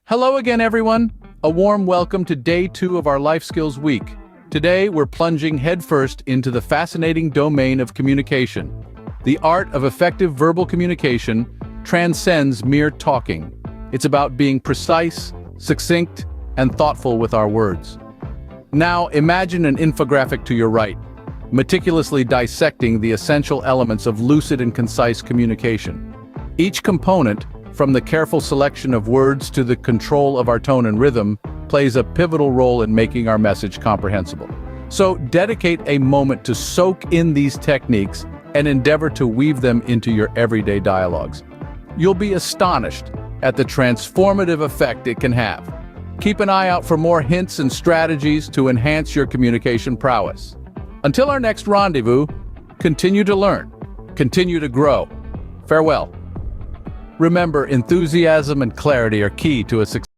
Hello again, everyone. A warm welcome to day 2 of our Life Skills Week. Today, we're plunging headfirst into the fascinating domain of communication. The art of effective verbal communication transcends mere talking. It's about being precise, succinct, and thoughtful with our words. Now, imagine an infographic to your right, meticulously dissecting the essential elements of lucid and concise communication. Each component, from the careful selection of words to the control of our tone and rhythm, plays a pivotal role in making our message comprehensible. So dedicate a moment to soak in these techniques and endeavor to weave them into your everyday dialogues. You'll be astonished at the transformative effect it can have. Keep an eye out for more hints and strategies to enhance your communication prowess. Until our next rendezvous, continue to learn, continue to grow. Farewell. Remember, enthusiasm and clarity are key to a successful